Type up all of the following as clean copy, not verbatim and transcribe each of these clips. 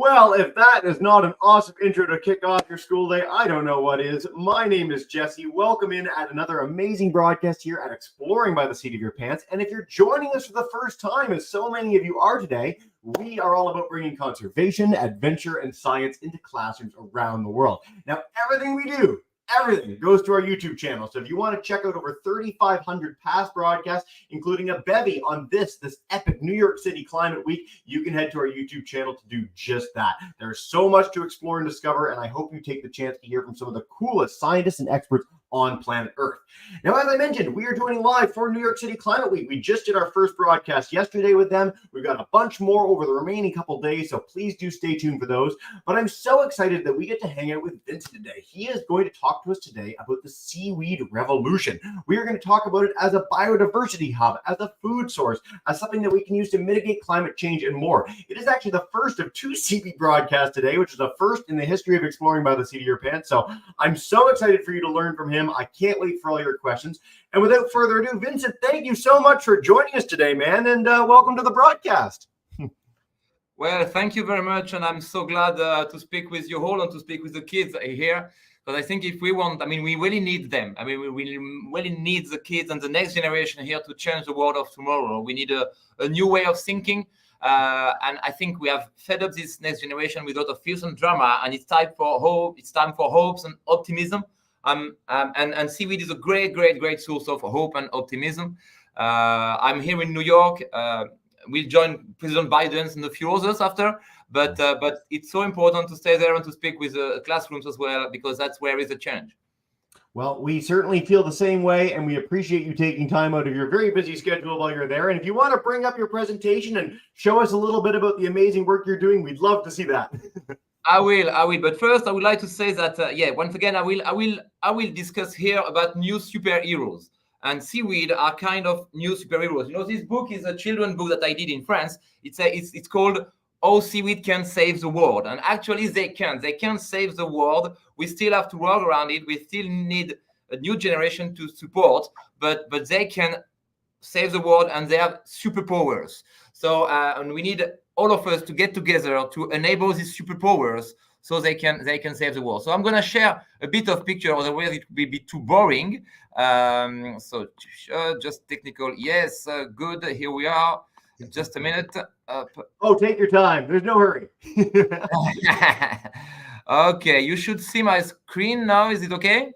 Well, if that is not an awesome intro to kick off your school day, I don't know what is. My name is Jesse. Welcome in at another amazing broadcast here at Exploring by the Seat of Your Pants. And if you're joining us for the first time, as so many of you are today, we are all about bringing conservation, adventure, and science into classrooms around the world. Now, everything we do, everything goes to our YouTube channel. So if you want to check out over 3,500 past broadcasts, including a bevy on this epic New York City Climate Week, you can head to our YouTube channel to do just that. There's so much to explore and discover, and I hope you take the chance to hear from some of the coolest scientists and experts on planet Earth. Now, as I mentioned, we are joining live for New York City Climate Week. We just did our first broadcast yesterday with them. We've got a bunch more over the remaining couple days, so please do stay tuned for those. But I'm so excited that we get to hang out with Vincent today. He is going to talk to us today about the Seaweed Revolution. We are going to talk about it as a biodiversity hub, as a food source, as something that we can use to mitigate climate change and more. It is actually the first of two seaweed broadcasts today, which is a first in the history of Exploring by the Seat of Your Pants. So I'm so excited for you to learn from him. I can't wait for all your questions. And without further ado, Vincent, thank you so much for joining us today, man, and welcome to the broadcast. Well, thank you very much, and I'm so glad to speak with you all and to speak with the kids here, because I think if we want, we really need them. We really need the kids and the next generation here to change the world of tomorrow. We need a new way of thinking, and I think we have fed up this next generation with a lot of fears and drama, and it's time for hope. It's time for hopes and optimism. And seaweed is a great source of hope and optimism. I'm here in New York. We'll join President Biden and a few others after, but it's so important to stay there and to speak with classrooms as well, because that's where is the change. Well, we certainly feel the same way, and we appreciate you taking time out of your very busy schedule while you're there. And if you want to bring up your presentation and show us a little bit about the amazing work you're doing, we'd love to see that. I will. But first, I would like to say that, once again, I will discuss here about new superheroes. And seaweed are kind of new superheroes. You know, this book is a children's book that I did in France. It's called "How Seaweed Can Save the World." And actually, they can save the world. We still have to work around it. We still need a new generation to support, but they can save the world, and they have superpowers. So, and we need all of us to get together to enable these superpowers so they can save the world. So I'm going to share a bit of picture, otherwise it will be too boring. So just technical. Yes, good. Here we are. Just a minute. Oh, take your time. There's no hurry. Okay, you should see my screen now. Is it okay?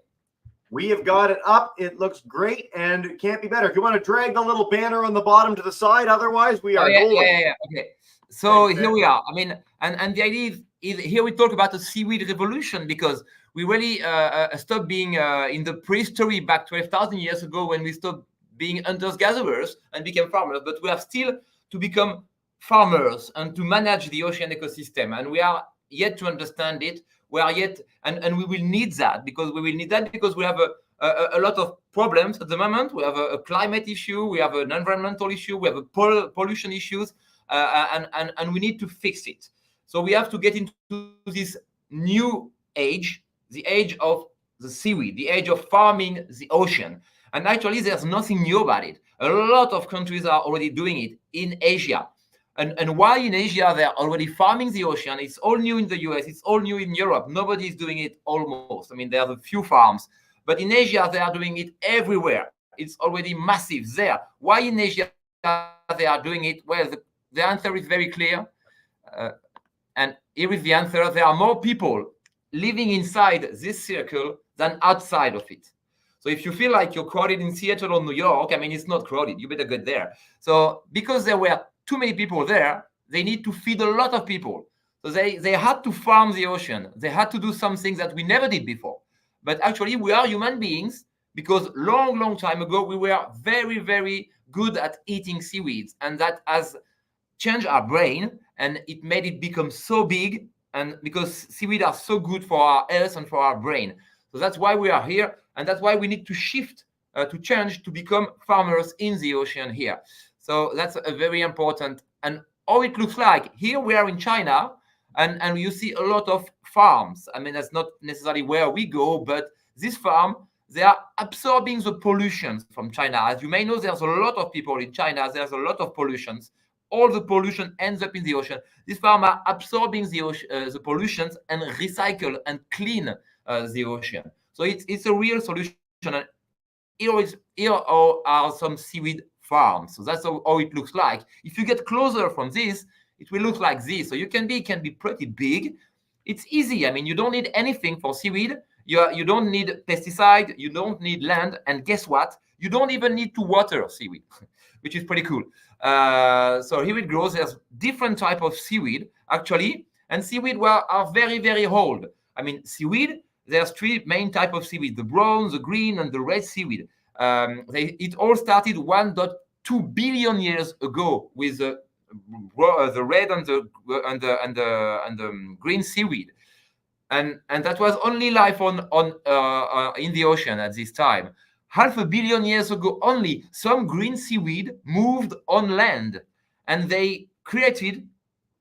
We have got it up. It looks great, and it can't be better. If you want to drag the little banner on the bottom to the side, otherwise we are golden. Yeah. Okay. So here we are. And the idea is here we talk about the seaweed revolution, because we really stopped being in the prehistory back 12,000 years ago, when we stopped being hunters-gatherers and became farmers. But we have still to become farmers and to manage the ocean ecosystem. And we are yet to understand it. We are yet, and we will need that, because we have a lot of problems at the moment. We have a climate issue. We have an environmental issue. We have a pollution issues. And we need to fix it. So we have to get into this new age, the age of the seaweed, the age of farming the ocean. And actually, there's nothing new about it. A lot of countries are already doing it in Asia. And why in Asia they're already farming the ocean? It's all new in the US. It's all new in Europe. Nobody is doing it almost. There are a few farms. But in Asia, they are doing it everywhere. It's already massive there. Why in Asia they are doing it? Well, the answer is very clear. And here is the answer. There are more people living inside this circle than outside of it. So if you feel like you're crowded in Seattle or New York, it's not crowded. You better get there. So because there were too many people there, they need to feed a lot of people. So they had to farm the ocean. They had to do some things that we never did before. But actually, we are human beings, because long time ago, we were very good at eating seaweeds. And that has changed our brain, and it made it become so big, and because seaweed are so good for our health and for our brain. So that's why we are here, and that's why we need to shift, to change, to become farmers in the ocean here. So that's a very important. And how it looks like, here we are in China, and you see a lot of farms. That's not necessarily where we go, but this farm, they are absorbing the pollution from China. As you may know, there's a lot of people in China. There's a lot of pollutions. all the pollution ends up in the ocean. These farms are absorbing the pollutions and recycle and clean the ocean. So it's a real solution. And here are some seaweed farms. So that's how it looks like. If you get closer from this, it will look like this. So it can be pretty big. It's easy. I mean, you don't need anything for seaweed. You don't need pesticide. You don't need land. And guess what? You don't even need to water seaweed, which is pretty cool. So here it grows. There's different type of seaweed actually, and seaweed are very, very old. I mean, seaweed. There's three main type of seaweed: the brown, the green, and the red seaweed. It all started 1.2 billion years ago with the red and the green seaweed, and that was only life on in the ocean at this time. 500 million years ago only, some green seaweed moved on land, and they created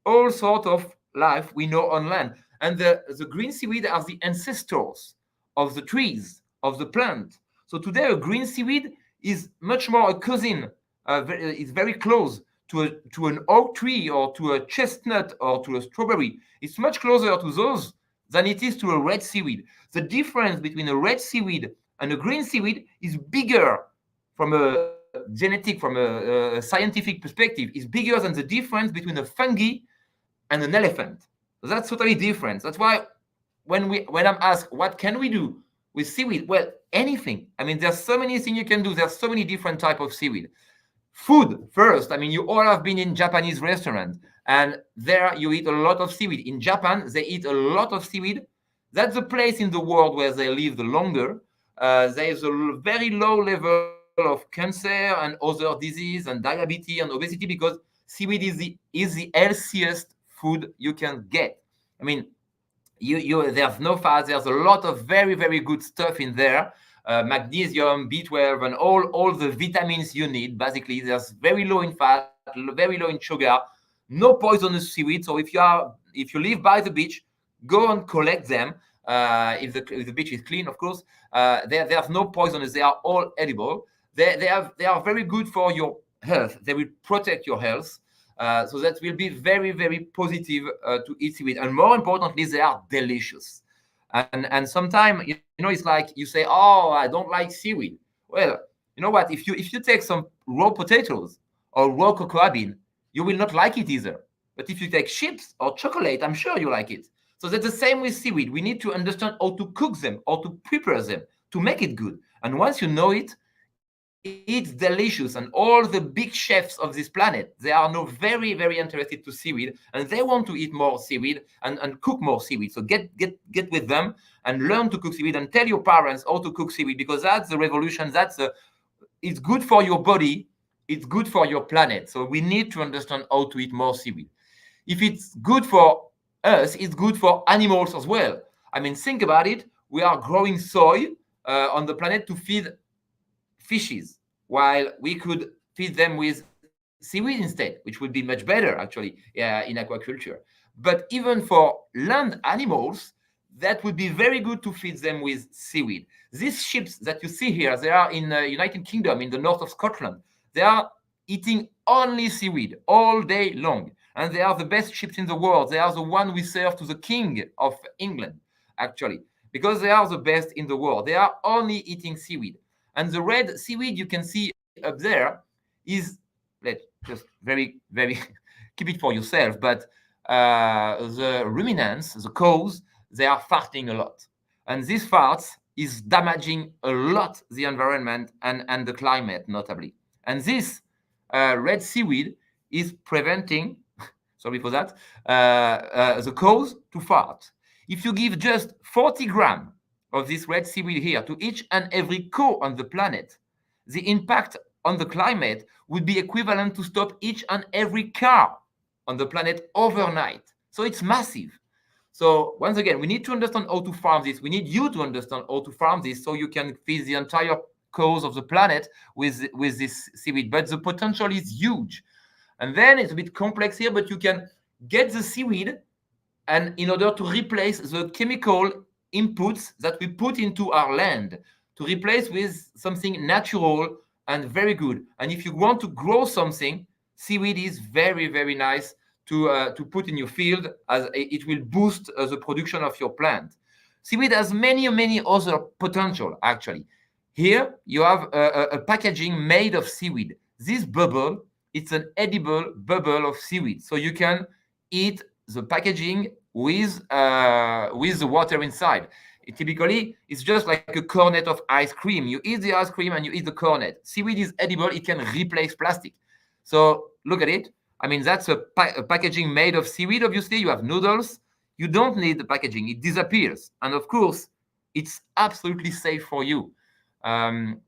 all sort of life we know on land. And the green seaweed are the ancestors of the trees, of the plant. So today a green seaweed is much more a cousin. It's very close to an oak tree or to a chestnut or to a strawberry. It's much closer to those than it is to a red seaweed. The difference between a red seaweed and a green seaweed is bigger from a genetic, from a scientific perspective, is bigger than the difference between a fungi and an elephant. So that's totally different. That's why when I'm asked what can we do with seaweed, well, anything. I mean, there's so many things you can do. There's so many different types of seaweed. Food first. I mean, you all have been in Japanese restaurant, and there you eat a lot of seaweed. In Japan, they eat a lot of seaweed. That's the place in the world where they live the longer. There is a very low level of cancer and other disease and diabetes and obesity because seaweed is the healthiest food you can get. I mean, there's no fat. There's a lot of very, very good stuff in there. Magnesium, B12, and all the vitamins you need. Basically, there's very low in fat, very low in sugar, no poisonous seaweed. So if you live by the beach, go and collect them. If the beach is clean, of course. There's no poisonous. They are all edible. They are very good for your health. They will protect your health. So that will be very, very positive to eat seaweed. And more importantly, they are delicious. And sometimes, it's like you say, oh, I don't like seaweed. Well, you know what? If you take some raw potatoes or raw cocoa bean, you will not like it either. But if you take chips or chocolate, I'm sure you like it. So that's the same with seaweed. We need to understand how to cook them or to prepare them to make it good. And once you know it, it's delicious. And all the big chefs of this planet, they are now very, very interested to seaweed, and they want to eat more seaweed and cook more seaweed. So get with them and learn to cook seaweed and tell your parents how to cook seaweed, because that's the revolution. It's good for your body. It's good for your planet. So we need to understand how to eat more seaweed. If it's good for us, it's good for animals as well. I mean, think about it. We are growing soy on the planet to feed fishes, while we could feed them with seaweed instead, which would be much better actually in aquaculture. But even for land animals, that would be very good to feed them with seaweed. These ships that you see here, they are in the United Kingdom, in the north of Scotland. They are eating only seaweed all day long. And they are the best ships in the world. They are the one we serve to the King of England, actually, because they are the best in the world. They are only eating seaweed. And the red seaweed you can see up there is, let's just very, very keep it for yourself, but the ruminants, the cows, they are farting a lot. And these farts is damaging a lot the environment and the climate, notably. And this red seaweed is preventing, sorry for that, the cows to fart. If you give just 40 grams of this red seaweed here to each and every cow on the planet, the impact on the climate would be equivalent to stop each and every car on the planet overnight. So it's massive. So once again, we need to understand how to farm this. We need you to understand how to farm this so you can feed the entire cows of the planet with this seaweed. But the potential is huge. And then it's a bit complex here, but you can get the seaweed, and in order to replace the chemical inputs that we put into our land, to replace with something natural and very good. And if you want to grow something, seaweed is very, very nice to put in your field, as it will boost the production of your plant. Seaweed has many other potential, actually. Here you have a packaging made of seaweed. This bubble, it's an edible bubble of seaweed, so you can eat the packaging with the water inside. Typically, it's just like a cornet of ice cream. You eat the ice cream and you eat the cornet. Seaweed is edible; it can replace plastic. So look at it. I mean, that's a packaging made of seaweed. Obviously, you have noodles. You don't need the packaging; it disappears. And of course, it's absolutely safe for you.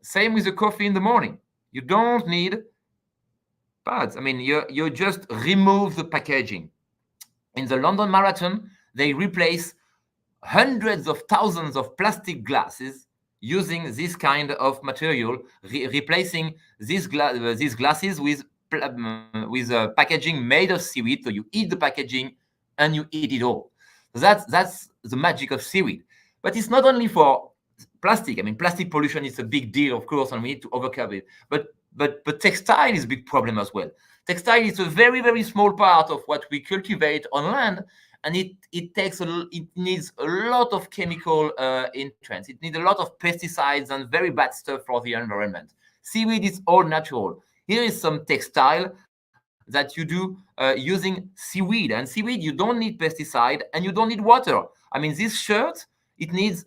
Same with the coffee in the morning. You don't need pads. I mean, you just remove the packaging. In the London Marathon, they replace hundreds of thousands of plastic glasses using this kind of material, replacing these glasses with packaging made of seaweed. So you eat the packaging and you eat it all. So that's the magic of seaweed. But it's not only for plastic. I mean, plastic pollution is a big deal, of course, and we need to overcome it. But textile is a big problem as well. Textile is a very small part of what we cultivate on land, and it needs a lot of chemical entrance. It needs a lot of pesticides and very bad stuff for the environment. Seaweed is all natural. Here is some textile that you do using seaweed. And seaweed, you don't need pesticide and you don't need water. I mean, this shirt, it needs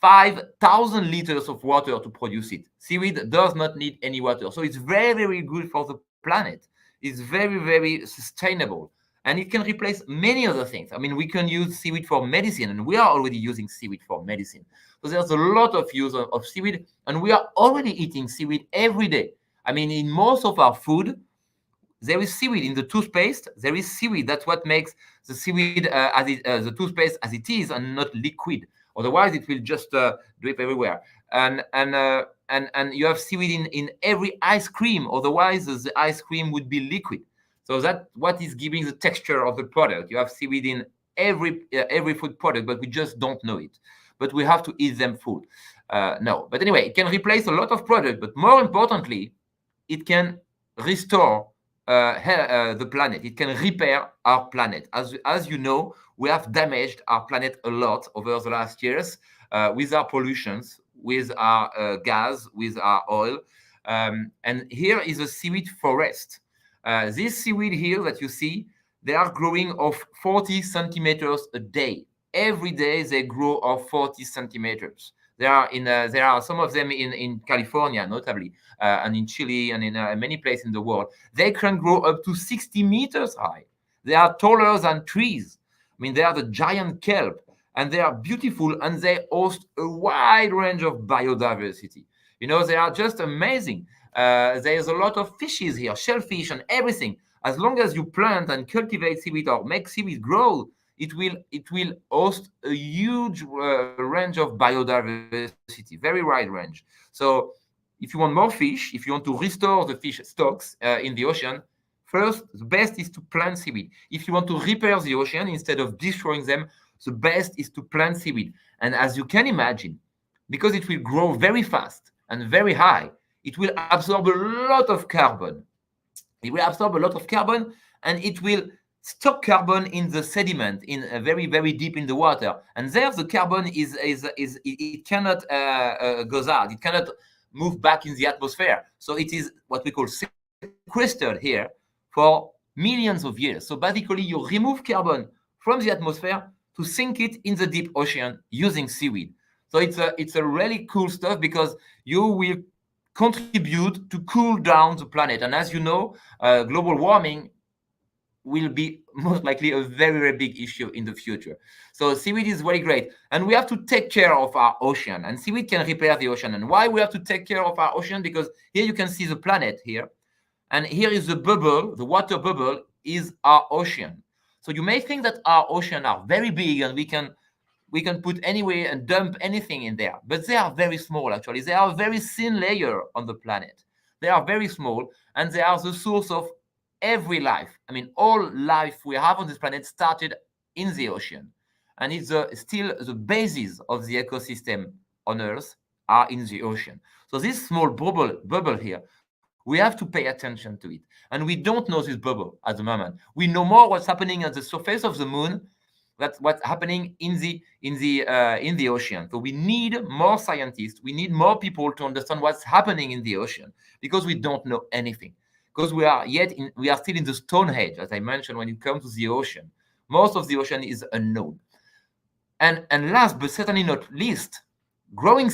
5,000 liters of water to produce it. Seaweed does not need any water. So it's very good for the planet. It's very sustainable. And it can replace many other things. I mean, we can use seaweed for medicine, and we are already using seaweed for medicine. So there's a lot of use of seaweed, and we are already eating seaweed every day. I mean, in most of our food, there is seaweed. In the toothpaste, there is seaweed. That's what makes the seaweed the toothpaste as it is, and not liquid. Otherwise, it will just drip everywhere. And you have seaweed in every ice cream. Otherwise, the ice cream would be liquid. So that's what is giving the texture of the product. You have seaweed in every food product, but we just don't know it. But we have to eat them full. No. But anyway, it can replace a lot of product. But more importantly, it can restore the planet. It can repair our planet. As you know, we have damaged our planet a lot over the last years with our pollutions, with our gas, with our oil. And here is a seaweed forest. This seaweed here that you see, they are growing of 40 centimeters a day. Every day they grow of 40 centimeters. There are some of them in California, notably, and in Chile, and in many places in the world. They can grow up to 60 meters high. They are taller than trees. I mean, they are the giant kelp, and they are beautiful, and they host a wide range of biodiversity. You know, they are just amazing. There's a lot of fishes here, shellfish and everything. As long as you plant and cultivate seaweed or make seaweed grow, it will host a huge range of biodiversity, very wide range. So if you want more fish, if you want to restore the fish stocks in the ocean, first, the best is to plant seaweed. If you want to repair the ocean instead of destroying them, the best is to plant seaweed. And as you can imagine, because it will grow very fast and very high, it will absorb a lot of carbon. It will absorb a lot of carbon, and it will stock carbon in the sediment, in very deep in the water. And there, the carbon it cannot goes out. It cannot move back in the atmosphere. So it is what we call sequestered here for millions of years. So basically, you remove carbon from the atmosphere to sink it in the deep ocean using seaweed. So it's a really cool stuff, because you will contribute to cool down the planet. And as you know, global warming will be most likely a very big issue in the future. So seaweed is very great. And we have to take care of our ocean. And seaweed can repair the ocean. And why we have to take care of our ocean? Because here you can see the planet here. And here is the bubble, the water bubble is our ocean. So you may think that our ocean are very big and we can put anywhere and dump anything in there. But they are very small, actually. They are a very thin layer on the planet. They are very small, and they are the source of every life. I mean, all life we have on this planet started in the ocean. And it's still the basis of the ecosystem on Earth are in the ocean. So this small bubble here We have to pay attention to it. And we don't know this bubble at the moment. We know more what's happening at the surface of the moon that's what's happening in the ocean. So we need more scientists. We need more people to understand what's happening in the ocean, because we don't know anything. Because we are still in the stone age, as I mentioned, when it comes to the ocean. Most of the ocean is unknown. And last but certainly not least, growing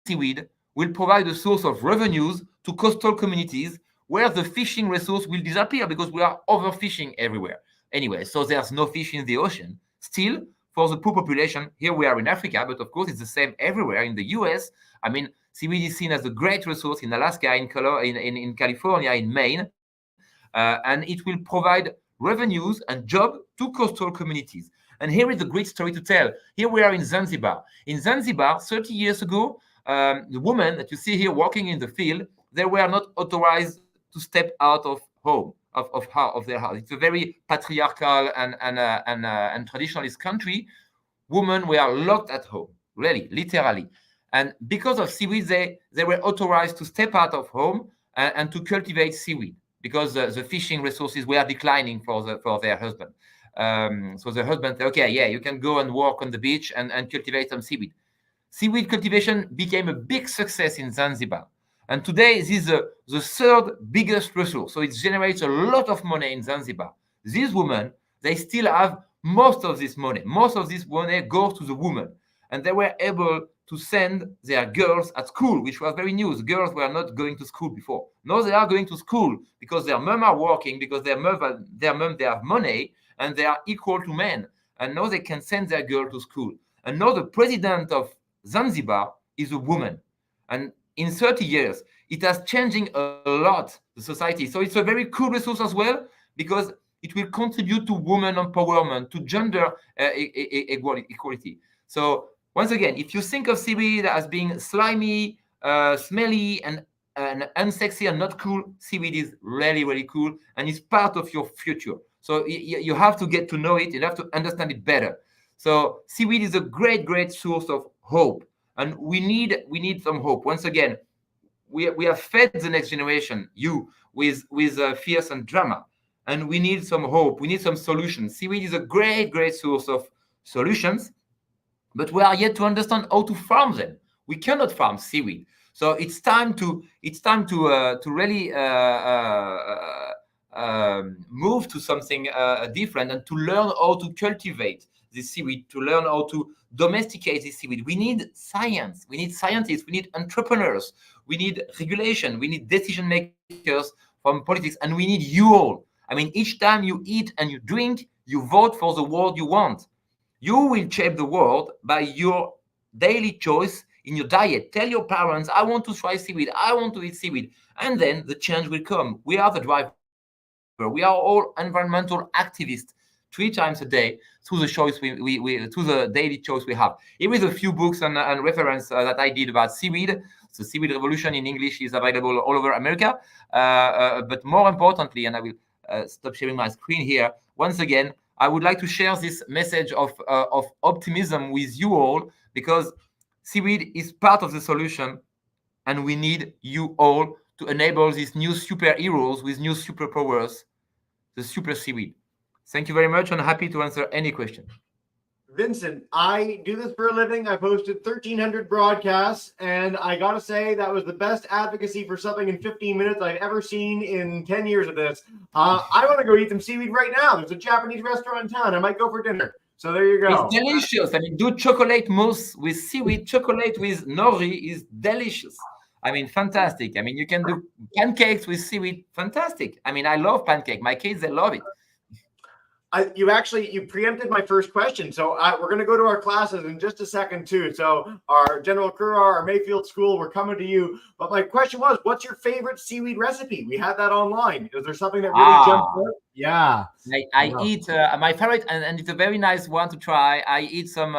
seaweed will provide a source of revenues to coastal communities where the fishing resource will disappear, because we are overfishing everywhere. Anyway, so there's no fish in the ocean. Still, for the poor population, here we are in Africa, but of course it's the same everywhere. In the US, I mean, seaweed is seen as a great resource in Alaska, in California, in Maine, and it will provide revenues and jobs to coastal communities. And here is a great story to tell. Here we are in Zanzibar. In Zanzibar, 30 years ago, the women that you see here walking in the field, they were not authorized to step out of home, of their house. It's a very patriarchal and traditionalist country. Women were locked at home, really, literally. And because of seaweed, they were authorized to step out of home and to cultivate seaweed, because the fishing resources were declining for their husband. So the husband said, okay, yeah, you can go and work on the beach and cultivate some seaweed. Seaweed cultivation became a big success in Zanzibar. And today, this is the third biggest resource. So it generates a lot of money in Zanzibar. These women, they still have most of this money. Most of this money goes to the women. And they were able to send their girls at school, which was very new. The girls were not going to school before. Now they are going to school because their mom are working, because their mom, they have money, and they are equal to men. And now they can send their girl to school. And now the president of Zanzibar is a woman. And in 30 years, it has changing a lot the society. So it's a very cool resource as well, because it will contribute to women empowerment, to gender equality. So once again, if you think of seaweed as being slimy, smelly, and unsexy and not cool, seaweed is really, really cool, and it's part of your future. So you have to get to know it. You have to understand it better. So seaweed is a great, great source of hope, and we need some hope. Once again, we have fed the next generation, with fears and drama, and we need some hope. We need some solutions. Seaweed is a great, great source of solutions, but we are yet to understand how to farm them. We cannot farm seaweed, so it's time to really move to something different, and to learn how to cultivate this seaweed, to learn how to domesticate this seaweed. We need science, we need scientists, we need entrepreneurs, we need regulation, we need decision makers from politics, and we need you all. I mean, each time you eat and you drink, you vote for the world you want. You will shape the world by your daily choice in your diet. Tell your parents, I want to try seaweed, I want to eat seaweed, and then the change will come. We are the driver. We are all environmental activists 3 times a day through the choice through the daily choice we have. Here is a few books and reference that I did about seaweed. The Seaweed Revolution in English is available all over America. But more importantly, and I will stop sharing my screen here. Once again, I would like to share this message of optimism with you all, because seaweed is part of the solution, and we need you all to enable these new superheroes with new superpowers, the super seaweed. Thank you very much, and happy to answer any question. Vincent, I do this for a living. I posted 1,300 broadcasts, and I got to say that was the best advocacy for something in 15 minutes I've ever seen in 10 years of this. I want to go eat some seaweed right now. There's a Japanese restaurant in town. I might go for dinner. So there you go. It's delicious. I mean, do chocolate mousse with seaweed. Chocolate with nori is delicious. I mean, fantastic. I mean, you can do pancakes with seaweed. Fantastic. I mean, I love pancake. My kids, they love it. You preempted my first question. So we're going to go to our classes in just a second too. So our General Currar, our Mayfield School, we're coming to you. But my question was, what's your favorite seaweed recipe? We had that online. Is there something that really jumped out? Yeah. I eat my favorite, and it's a very nice one to try. I eat some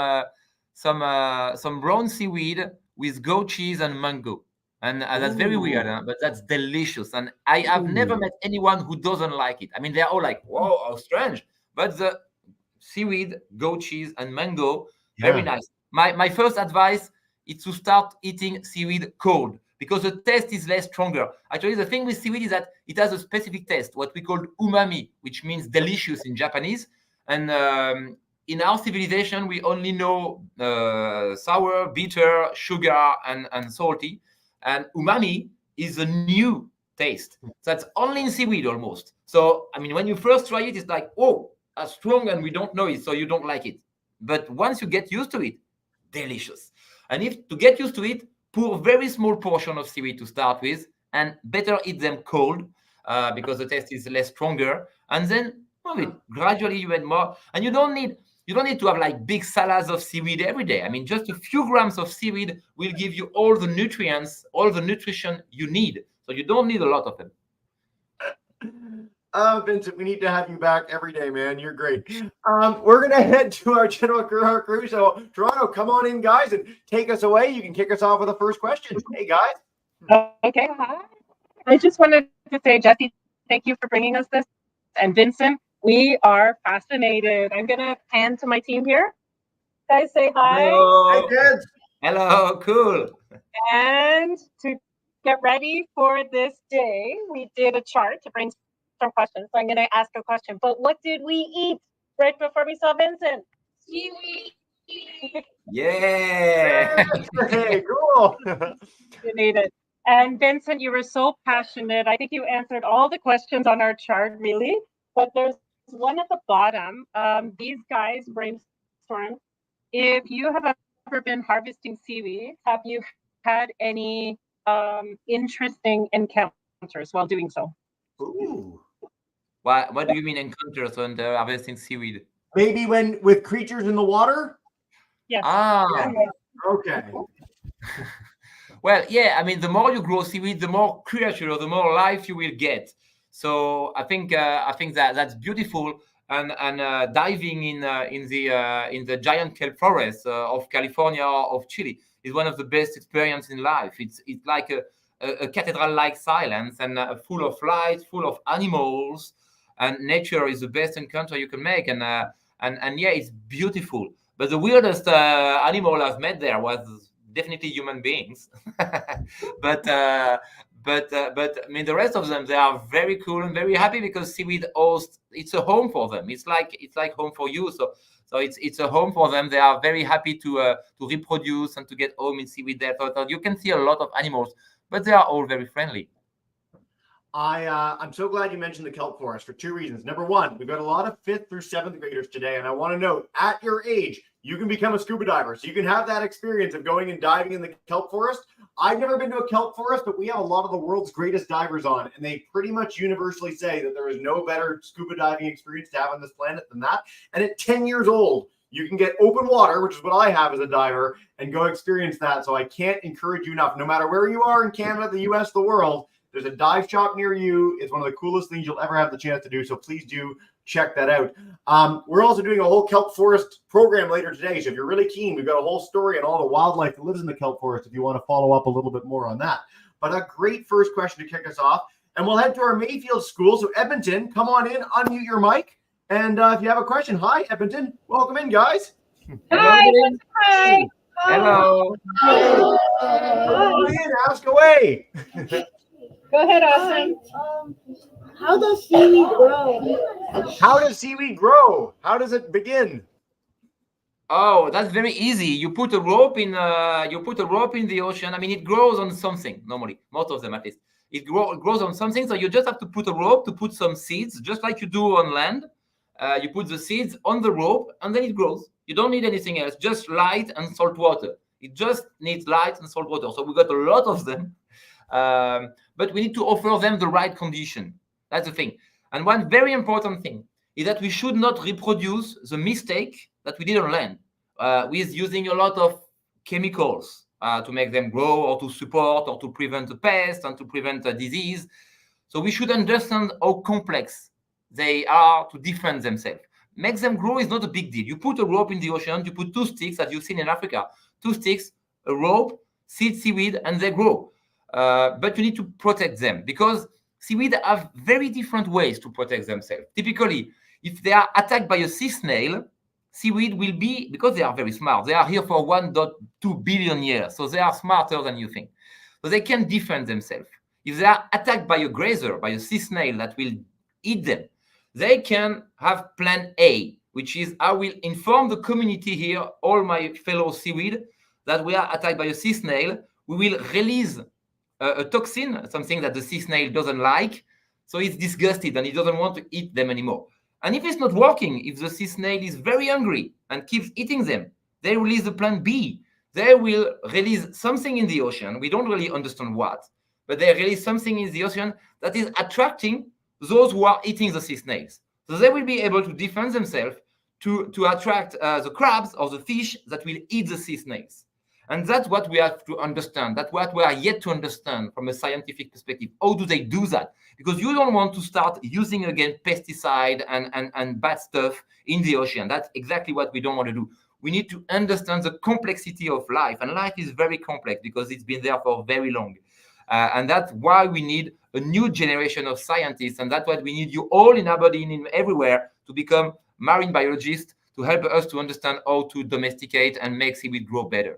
brown seaweed with goat cheese and mango. And that's very weird, but that's delicious. And I have never met anyone who doesn't like it. I mean, they're all like, whoa, how strange. But the seaweed, goat cheese, and mango, very nice. My first advice is to start eating seaweed cold, because the taste is less stronger. Actually, the thing with seaweed is that it has a specific taste, what we call umami, which means delicious in Japanese. And in our civilization, we only know sour, bitter, sugar, and salty. And umami is a new taste. That's only in seaweed almost. So, I mean, when you first try it, it's like, oh, that's strong and we don't know it, so you don't like it. But once you get used to it, delicious. And if to get used to it, pour a very small portion of seaweed to start with, and better eat them cold because the taste is less stronger. And then move it gradually. You add more, and you don't need to have like big salads of seaweed every day. I mean, just a few grams of seaweed will give you all the nutrients, all the nutrition you need. So you don't need a lot of them. Vincent, we need to have you back every day, man. You're great. We're going to head to our general crew. So, Toronto, come on in, guys, and take us away. You can kick us off with the first question. Hey, guys. Okay, hi. I just wanted to say, Jesse, thank you for bringing us this. And Vincent, we are fascinated. I'm going to pan to my team here. Guys, say hi. Hello. Hey, kids. Hello, cool. And to get ready for this day, we did a chart to brainstorm questions. So I'm going to ask a question. But what did we eat right before we saw Vincent? Seaweed. Yeah. Hey, cool. You need it. And Vincent, you were so passionate. I think you answered all the questions on our chart, really. But there's one at the bottom. These guys brainstormed. If you have ever been harvesting seaweed, have you had any interesting encounters while doing so? Ooh. What do you mean encounters when they're harvesting seaweed? Maybe when with creatures in the water? Yes. Ah. Okay. Well, yeah, I mean, the more you grow seaweed, the more creature, the more life you will get. So I think that that's beautiful. And diving in the giant kelp forests of California or of Chile is one of the best experiences in life. It's like a cathedral-like silence and full of light, full of animals, and nature is the best encounter you can make. And yeah, it's beautiful. But the weirdest animal I've met there was definitely human beings. but I mean, the rest of them, they are very cool and very happy because seaweed hosts, it's a home for them. It's like home for you. So it's a home for them. They are very happy to reproduce and to get home in seaweed there. So you can see a lot of animals, but they are all very friendly. I'm so glad you mentioned the kelp forest for two reasons. Number one, we've got a lot of 5th through 7th graders today, and I want to note, at your age, you can become a scuba diver. So you can have that experience of going and diving in the kelp forest. I've never been to a kelp forest, but we have a lot of the world's greatest divers on, and they pretty much universally say that there is no better scuba diving experience to have on this planet than that. And at 10 years old, you can get open water, which is what I have as a diver, and go experience that. So I can't encourage you enough. No matter where you are in Canada, the US, the world, there's a dive shop near you. It's one of the coolest things you'll ever have the chance to do. So please do check that out. We're also doing a whole kelp forest program later today. So if you're really keen, we've got a whole story on all the wildlife that lives in the kelp forest if you want to follow up a little bit more on that. But a great first question to kick us off. And we'll head to our Mayfield school. So Edmonton, come on in, unmute your mic. And if you have a question, hi, Edmonton. Welcome in, guys. Hi. Hi. Hello. Come in, ask away. Go ahead, Austin. How does seaweed grow? How does seaweed grow? How does it begin? Oh, that's very easy. You put a rope in the ocean. I mean, it grows on something normally, most of them at least. It grows on something, so you just have to put a rope to put some seeds, just like you do on land. You put the seeds on the rope, and then it grows. You don't need anything else, just light and salt water. It just needs light and salt water. So we got a lot of them. But we need to offer them the right condition. That's the thing. And one very important thing is that we should not reproduce the mistake that we did on land with using a lot of chemicals to make them grow or to support or to prevent a pest and to prevent a disease. So we should understand how complex they are to defend themselves. Make them grow is not a big deal. You put a rope in the ocean, you put 2 sticks, as you've seen in Africa, 2 sticks, a rope, seaweed, and they grow. But you need to protect them because seaweed have very different ways to protect themselves. Typically, if they are attacked by a sea snail, seaweed will be, because they are very smart, they are here for 1.2 billion years, so they are smarter than you think. So they can defend themselves. If they are attacked by a grazer, by a sea snail that will eat them, they can have plan A, which is I will inform the community here, all my fellow seaweed, that we are attacked by a sea snail. We will release a toxin, something that the sea snail doesn't like. So it's disgusted and it doesn't want to eat them anymore. And if it's not working, if the sea snail is very hungry and keeps eating them, they release the plan B. They will release something in the ocean. We don't really understand what, but they release something in the ocean that is attracting those who are eating the sea snails. So they will be able to defend themselves to attract the crabs or the fish that will eat the sea snails. And that's what we have to understand. That's what we are yet to understand from a scientific perspective. How do they do that? Because you don't want to start using again pesticide and bad stuff in the ocean. That's exactly what we don't want to do. We need to understand the complexity of life. And life is very complex because it's been there for very long. And that's why we need a new generation of scientists. And that's why we need you all in Aberdeen, in everywhere, to become marine biologists, to help us to understand how to domesticate and make seaweed grow better.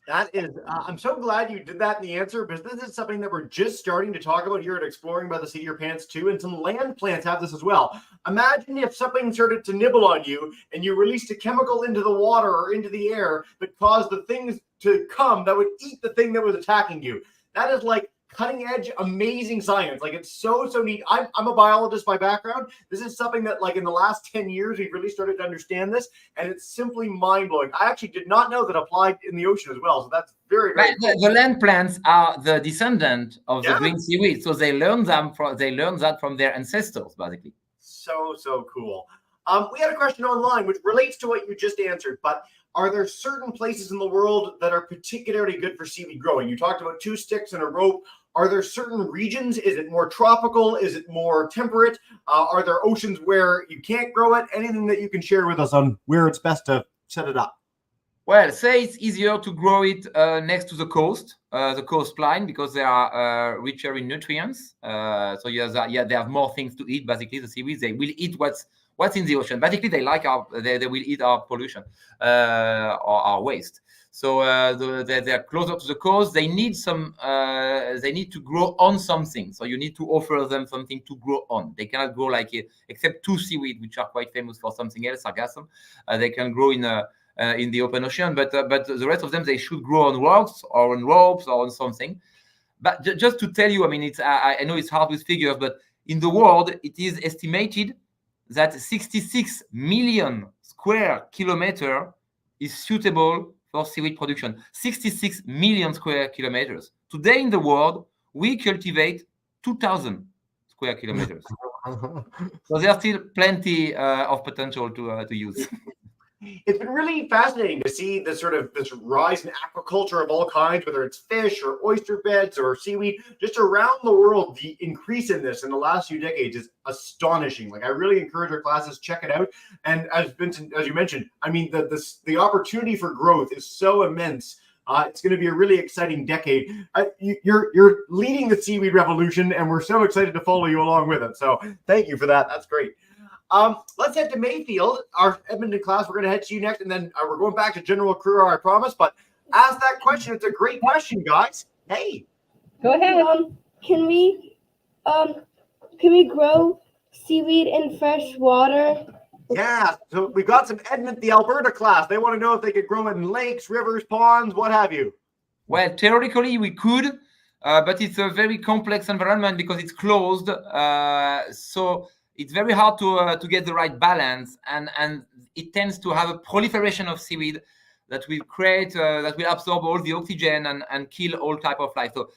That is, I'm so glad you did that in the answer, because this is something that we're just starting to talk about here at Exploring by the Seat of Your Pants too, and some land plants have this as well. Imagine if something started to nibble on you and you released a chemical into the water or into the air that caused the things to come that would eat the thing that was attacking you. That is like cutting edge, amazing science. Like it's so neat. I'm a biologist by background. This is something that like in the last 10 years, we've really started to understand this, and it's simply mind blowing. I actually did not know that applied in the ocean as well. So that's very cool. The land plants are the descendant of the green seaweed. So they learned that from their ancestors, basically. So cool. We had a question online which relates to what you just answered, but are there certain places in the world that are particularly good for seaweed growing? You talked about 2 sticks and a rope. Are there certain regions? Is it more tropical? Is it more temperate? Are there oceans where you can't grow it? Anything that you can share with us on where it's best to set it up? Well, say it's easier to grow it next to the coastline, because they are richer in nutrients. So they have more things to eat. Basically, the seaweeds, they will eat what's in the ocean. Basically, they will eat our pollution or our waste. So they're closer to the coast. They need to grow on something. So you need to offer them something to grow on. They cannot grow except 2 seaweed, which are quite famous for something else, sargassum. They can grow in the open ocean, but the rest of them, they should grow on rocks or on ropes or on something. But just to tell you, I mean, I know it's hard with figures, but in the world, it is estimated that 66 million square kilometers is suitable for seaweed production. 66 million square kilometers. Today in the world, we cultivate 2,000 square kilometers. So there's still plenty of potential to use. It's been really fascinating to see this rise in aquaculture of all kinds, whether it's fish or oyster beds or seaweed, just around the world. The increase in this in the last few decades is astonishing. Like I really encourage our classes, check it out. And as Vincent, as you mentioned, I mean, the opportunity for growth is so immense. It's going to be a really exciting decade. You're leading the Seaweed Revolution, and we're so excited to follow you along with it. So thank you for that. That's great. Let's head to Mayfield, our Edmonton class. We're going to head to you next, and then we're going back to General Kruger, I promise. But ask that question. It's a great question, guys. Hey, go ahead. Can we grow seaweed in fresh water? Yeah. So we've got some Edmonton, the Alberta class. They want to know if they could grow it in lakes, rivers, ponds, what have you. Well, theoretically, we could, but it's a very complex environment because it's closed. So it's very hard to get the right balance, and it tends to have a proliferation of seaweed that will create that will absorb all the oxygen and kill all type of life. So,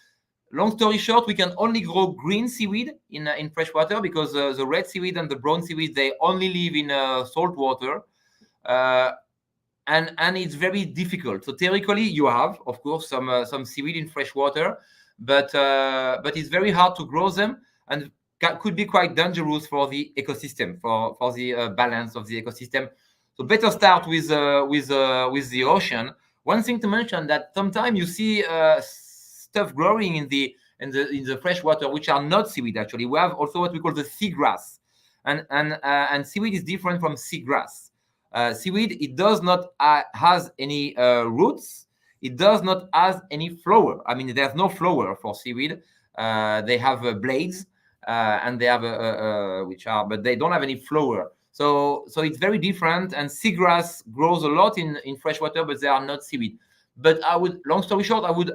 long story short, we can only grow green seaweed in fresh water because the red seaweed and the brown seaweed, they only live in salt water, and it's very difficult. So theoretically, you have, of course, some seaweed in fresh water, but it's very hard to grow them, and could be quite dangerous for the ecosystem, for the balance of the ecosystem. So better start with the ocean. One thing to mention that sometimes you see stuff growing in the fresh water which are not seaweed. Actually, we have also what we call the seagrass, and seaweed is different from seagrass. Seaweed, it does not has any roots. it does not have any flower. I mean, there's no flower for seaweed. They have blades, and they have but they don't have any flower. So it's very different. And seagrass grows a lot in freshwater, but they are not seaweed. But long story short, I would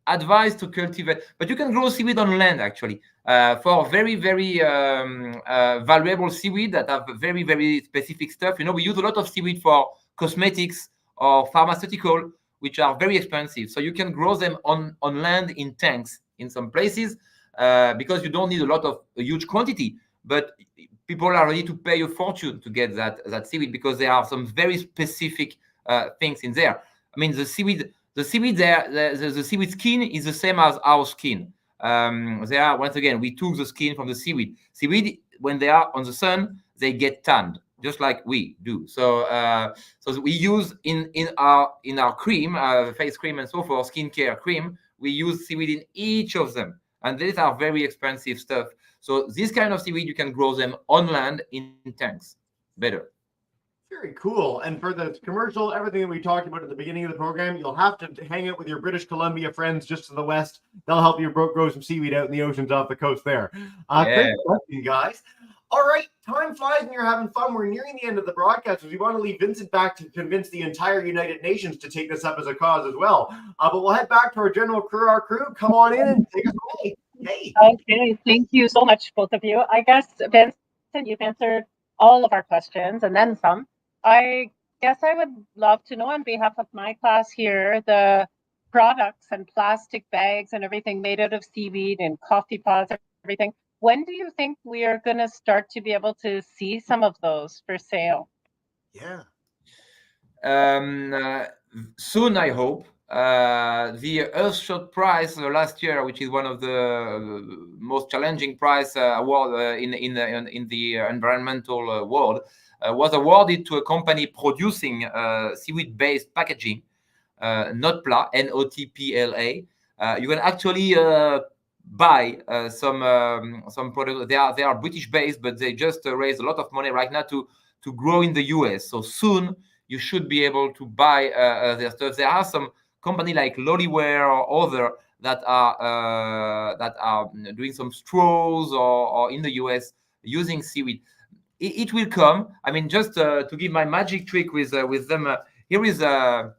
advise to cultivate. But you can grow seaweed on land actually, for very, very valuable seaweed that have very, very specific stuff. We use a lot of seaweed for cosmetics or pharmaceutical, which are very expensive. So you can grow them on land in tanks in some places, because you don't need a huge quantity. But people are ready to pay a fortune to get that seaweed, because there are some very specific things in there. I mean, the seaweed there, the seaweed skin is the same as our skin. Once again, we took the skin from the seaweed. Seaweed, when they are on the sun, they get tanned, just like we do. So we use in our cream, face cream and so forth, skincare cream, we use seaweed in each of them. And these are very expensive stuff. So this kind of seaweed, you can grow them on land in tanks. Better. Very cool. And for the commercial, everything that we talked about at the beginning of the program, you'll have to hang out with your British Columbia friends just to the west. They'll help you grow some seaweed out in the oceans off the coast there. Great question, guys. All right, time flies and you're having fun. We're nearing the end of the broadcast, because we want to leave Vincent back to convince the entire United Nations to take this up as a cause as well. But we'll head back to our general crew. Our crew, come on in and take us away. Hey. Okay, thank you so much, both of you. I guess, Vincent, you've answered all of our questions and then some. I guess I would love to know, on behalf of my class here, the products and plastic bags and everything made out of seaweed and coffee pods, everything. When do you think we are going to start to be able to see some of those for sale? Yeah. Soon, I hope. The Earthshot Prize last year, which is one of the most challenging prize award in the environmental world, was awarded to a company producing seaweed-based packaging, Notpla, Notpla. You can actually buy some products. They are British-based, but they just raised a lot of money right now to grow in the US. So soon you should be able to buy their stuff. There are some company like Lloyd or other that are doing some straws or in the US using seaweed. It will come. I mean, just to give my magic trick with them, here is a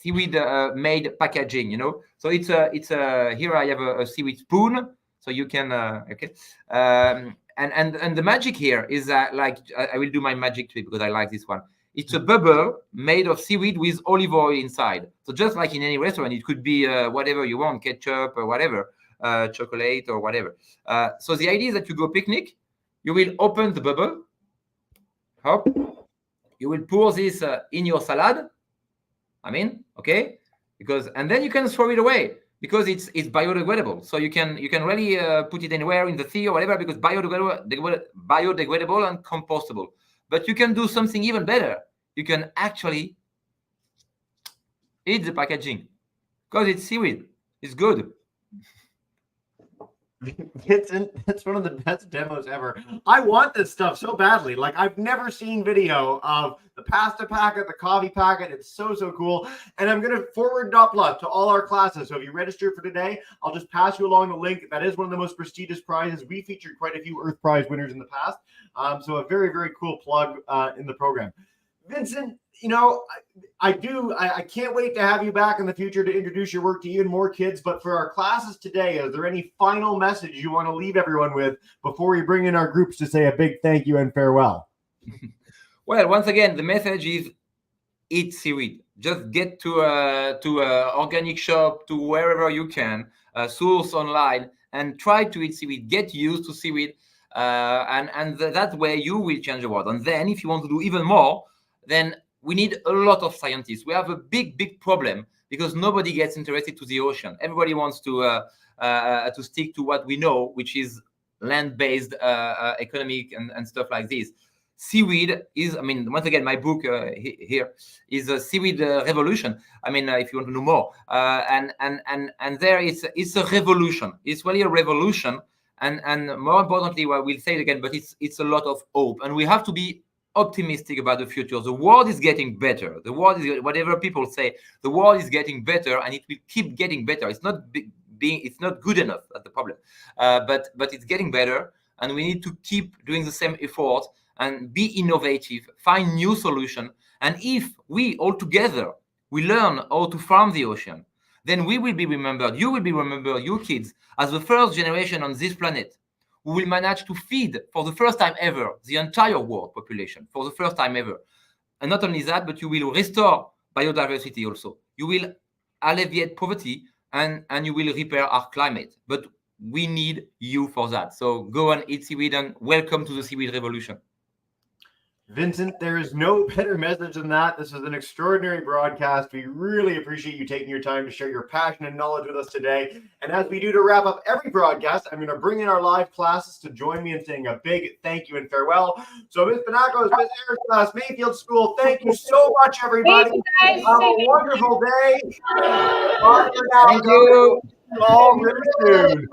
seaweed made packaging. So it's here I have a seaweed spoon, so you can okay. And the magic here is that, like, I will do my magic trick because I like this one. It's a bubble made of seaweed with olive oil inside. So just like in any restaurant, it could be whatever you want, ketchup or whatever, chocolate or whatever. So the idea is that you go picnic, you will open the bubble, hop, you will pour this in your salad. Okay, and then you can throw it away because it's biodegradable. So you can really put it anywhere in the sea or whatever, because biodegradable and compostable. But you can do something even better. You can actually eat the packaging because it's seaweed. It's good. That's one of the best demos ever. I want this stuff so badly. Like, I've never seen video of the pasta packet, the coffee packet. It's so cool. And I'm going to forward Notpla to all our classes. So if you register for today, I'll just pass you along the link. That is one of the most prestigious prizes. We featured quite a few Earth Prize winners in the past. So a very, very cool plug in the program. Vincent, I can't wait to have you back in the future to introduce your work to even more kids. But for our classes today, is there any final message you want to leave everyone with before we bring in our groups to say a big thank you and farewell? Well, once again, the message is eat seaweed. Just get to a organic shop, to wherever you can, source online, and try to eat seaweed. Get used to seaweed, and that way you will change the world. And then, if you want to do even more, then we need a lot of scientists. We have a big problem because nobody gets interested to the ocean. Everybody wants to stick to what we know, which is land-based economic and stuff like this. Seaweed is, once again, my book here is a Seaweed Revolution. If you want to know more, and there it's a revolution. It's really a revolution, and more importantly, well, we'll say it again, but it's a lot of hope, and we have to be optimistic about the future. The world is getting better. The world is, whatever people say, the world is getting better, and it will keep getting better. It's not it's not good enough. That's the problem. But it's getting better, and we need to keep doing the same effort and be innovative, find new solutions. And if we all together we learn how to farm the ocean, then we will be remembered. You will be remembered, you kids, as the first generation on this planet who will manage to feed for the first time ever the entire world population for the first time ever. And not only that, but you will restore biodiversity also. You will alleviate poverty, and you will repair our climate. But we need you for that. So go and eat seaweed, and welcome to the Seaweed Revolution. Vincent, there is no better message than that. This is an extraordinary broadcast. We really appreciate you taking your time to share your passion and knowledge with us today. And as we do to wrap up every broadcast, I'm going to bring in our live classes to join me in saying a big thank you and farewell. So Ms. Banacos, Ms. Harris class, Mayfield School, thank you so much, everybody. Thank you, Have a wonderful day. Bye for now. Thank you. All really soon.